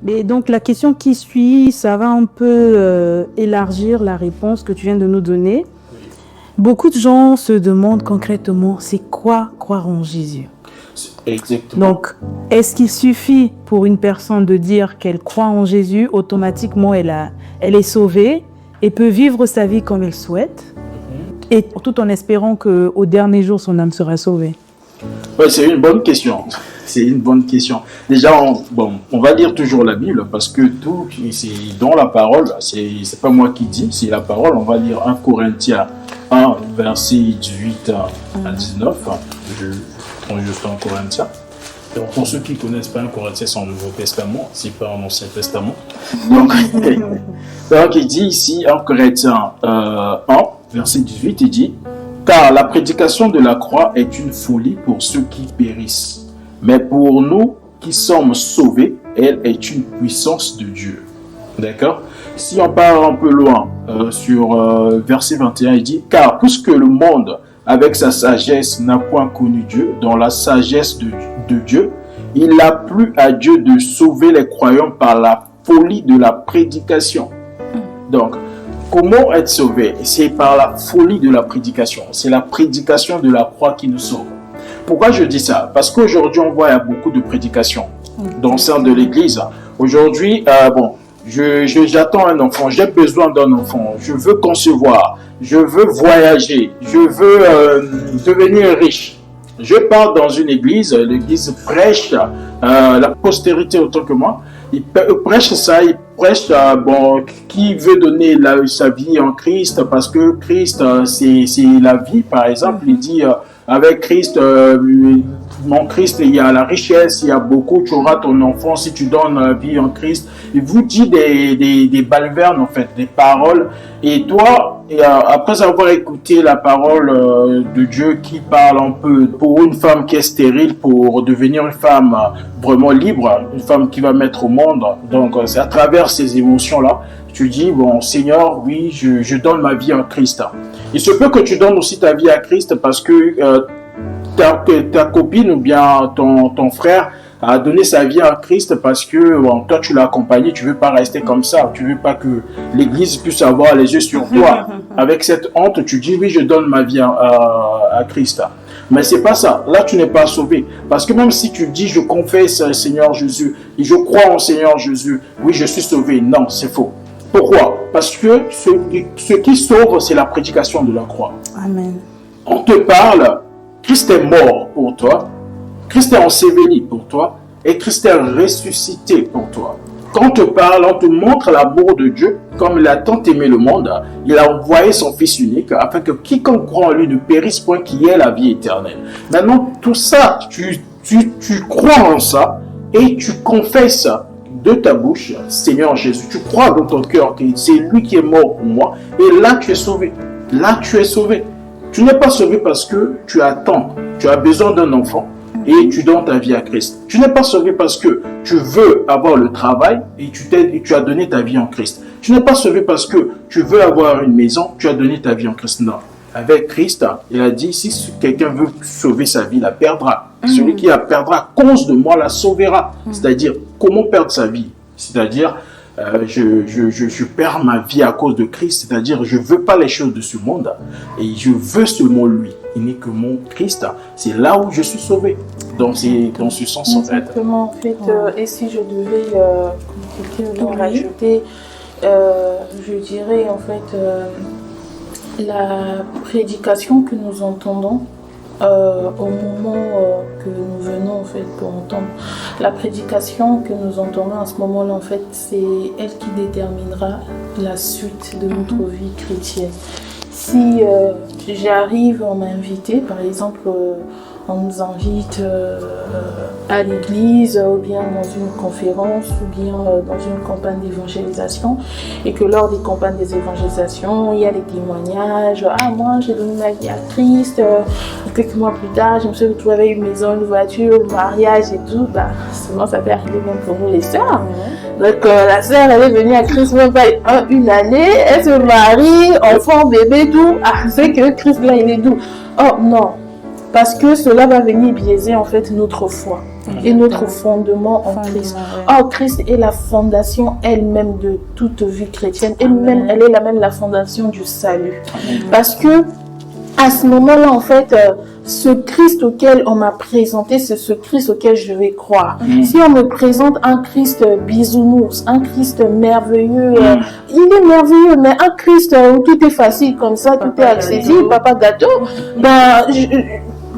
Mais donc la question qui suit, ça va un peu élargir la réponse que tu viens de nous donner. Beaucoup de gens se demandent concrètement, c'est quoi croire en Jésus? Exactement. Donc, est-ce qu'il suffit pour une personne de dire qu'elle croit en Jésus, automatiquement elle est sauvée et peut vivre sa vie comme elle souhaite, et tout en espérant qu'au dernier jour, son âme sera sauvée? Ouais, c'est une bonne question. C'est une bonne question. Déjà, on va lire toujours la Bible parce que tout, c'est dans la parole, c'est pas moi qui dis, c'est la parole. On va lire 1 Corinthiens 1, verset 18 à 19. Je prends juste 1 Corinthiens. Donc, pour ceux qui ne connaissent pas 1 Corinthiens, c'est en Nouveau Testament, c'est pas en Ancien Testament. Donc, il dit ici, 1 Corinthiens 1, verset 18, il dit: car la prédication de la croix est une folie pour ceux qui périssent. Mais pour nous qui sommes sauvés, elle est une puissance de Dieu. D'accord? Si on part un peu loin, sur verset 21, il dit: car puisque le monde, avec sa sagesse, n'a point connu Dieu, dans la sagesse de Dieu, il a plu à Dieu de sauver les croyants par la folie de la prédication. Donc, comment être sauvé? C'est par la folie de la prédication. C'est la prédication de la croix qui nous sauve. Pourquoi je dis ça? Parce qu'aujourd'hui, on voit il y a beaucoup de prédications dans le sein de l'Église. Aujourd'hui, j'attends un enfant, j'ai besoin d'un enfant, je veux concevoir, je veux voyager, je veux devenir riche. Je pars dans une église, l'église prêche la postérité autant que moi. Il prêche ça, il prêche qui veut donner sa vie en Christ parce que Christ c'est la vie, par exemple. Il dit avec Christ, mon Christ, il y a la richesse, il y a beaucoup, tu auras ton enfant si tu donnes la vie en Christ. Il vous dit des balvernes, en fait, des paroles. Et toi, après avoir écouté la parole de Dieu qui parle un peu pour une femme qui est stérile, pour devenir une femme vraiment libre, une femme qui va mettre au monde, donc c'est à travers ces émotions-là, tu dis, bon, Seigneur, oui, je donne ma vie en Christ. Il se peut que tu donnes aussi ta vie à Christ parce que ta copine ou bien ton frère a donné sa vie à Christ parce que toi tu l'as accompagné, tu veux pas rester comme ça, tu veux pas que l'église puisse avoir les yeux sur toi. Avec cette honte, tu dis oui, je donne ma vie à Christ. Mais c'est pas ça. Là, tu n'es pas sauvé. Parce que même si tu dis je confesse Seigneur Jésus et je crois en Seigneur Jésus, oui, je suis sauvé. Non, c'est faux. Pourquoi? Parce que ce qui sauve, c'est la prédication de la croix. Amen. On te parle, Christ est mort pour toi, Christ est enseveli pour toi, et Christ est ressuscité pour toi. Quand on te parle, on te montre l'amour de Dieu, comme il a tant aimé le monde, il a envoyé son Fils unique, afin que quiconque croit en lui ne périsse point, qu'il ait la vie éternelle. Maintenant, tout ça, tu crois en ça, et tu confesses de ta bouche, Seigneur Jésus, tu crois dans ton cœur que c'est lui qui est mort pour moi, et là tu es sauvé. Là tu es sauvé. Tu n'es pas sauvé parce que tu attends, tu as besoin d'un enfant et tu donnes ta vie à Christ. Tu n'es pas sauvé parce que tu veux avoir le travail et tu as donné ta vie en Christ. Tu n'es pas sauvé parce que tu veux avoir une maison, tu as donné ta vie en Christ. Non. Avec Christ, il a dit, si quelqu'un veut sauver sa vie, la perdra. Celui qui la perdra à cause de moi la sauvera. C'est-à-dire, comment perdre sa vie? C'est-à-dire, je perds ma vie à cause de Christ. C'est-à-dire, je ne veux pas les choses de ce monde et je veux seulement lui. Il n'est que mon Christ. C'est là où je suis sauvé. Donc, c'est dans ce sens, en fait. Exactement, en fait. Et si je devais rajouter, je dirais, en fait, la prédication que nous entendons au moment que nous venons en fait pour entendre la prédication que nous entendons à ce moment-là, en fait, c'est elle qui déterminera la suite de notre vie chrétienne. Si j'arrive, on m'a invité, par exemple, on nous invite à l'église ou bien dans une conférence ou bien dans une campagne d'évangélisation, et que lors des campagnes d'évangélisation, il y a des témoignages. Ah, moi j'ai donné ma vie à Christ, quelques mois plus tard je me suis retrouvée avec une maison, une voiture, le mariage et tout. Bah, souvent ça peut arriver même pour nous les sœurs. Donc la sœur elle est venue à Christ même pas une année, elle se marie, enfant, bébé, tout. Ah, c'est que Christ là il est doux. Oh non, parce que cela va venir biaiser en fait notre foi et notre fondement en Christ. Or, Christ est la fondation elle-même de toute vie chrétienne et même elle est même la fondation du salut. Parce que à ce moment-là, en fait, ce Christ auquel on m'a présenté, c'est ce Christ auquel je vais croire. Si on me présente un Christ bisounours, un Christ merveilleux, il est merveilleux, mais un Christ où tout est facile comme ça, tout est accessible, papa gâteau, ben,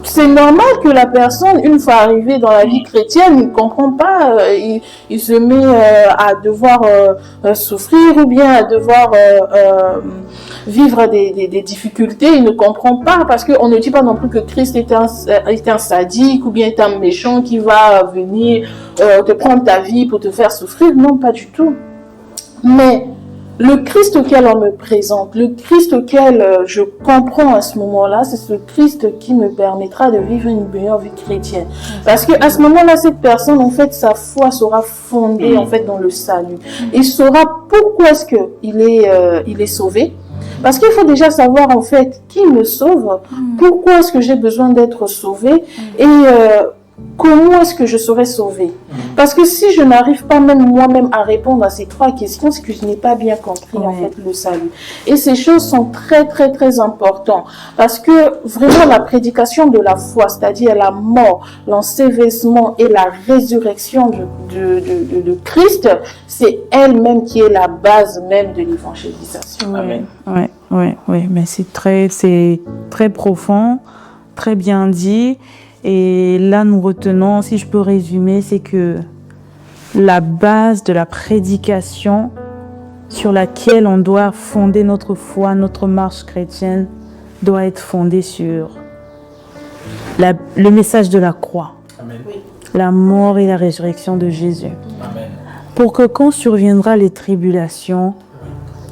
c'est normal que la personne, une fois arrivée dans la vie chrétienne, ne comprend pas, il se met à devoir souffrir ou bien à devoir vivre des difficultés, il ne comprend pas parce qu'on ne dit pas non plus que Christ est un sadique ou bien est un méchant qui va venir te prendre ta vie pour te faire souffrir. Non, pas du tout. Mais le Christ auquel on me présente, le Christ auquel je comprends à ce moment-là, c'est ce Christ qui me permettra de vivre une meilleure vie chrétienne. Parce que à ce moment-là, cette personne, en fait, sa foi sera fondée en fait dans le salut. Il saura pourquoi est-ce que il est sauvé. Parce qu'il faut déjà savoir en fait qui me sauve, pourquoi est-ce que j'ai besoin d'être sauvé et comment est-ce que je serai sauvé. Parce que si je n'arrive pas même moi-même à répondre à ces trois questions, c'est que je n'ai pas bien compris en fait le salut. Et ces choses sont très très très importantes parce que vraiment la prédication de la foi, c'est-à-dire la mort, l'ensevelissement et la résurrection de Christ, c'est elle-même qui est la base même de l'évangélisation. Amen. Oui, mais c'est très profond, très bien dit. Et là, nous retenons, si je peux résumer, c'est que la base de la prédication sur laquelle on doit fonder notre foi, notre marche chrétienne, doit être fondée sur le message de la croix, Amen. la mort et la résurrection de Jésus. Amen. Pour que quand surviendra les tribulations,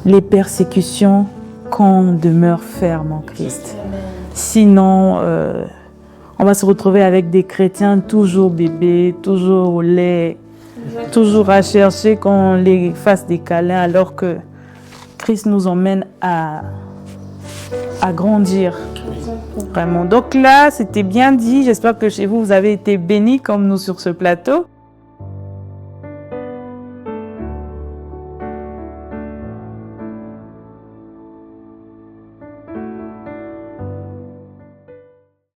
les persécutions, qu'on demeure ferme en Christ. Sinon, on va se retrouver avec des chrétiens toujours bébés, toujours au lait, toujours à chercher qu'on les fasse des câlins, alors que Christ nous emmène à grandir. Vraiment. Donc là, c'était bien dit. J'espère que chez vous, vous avez été bénis comme nous sur ce plateau.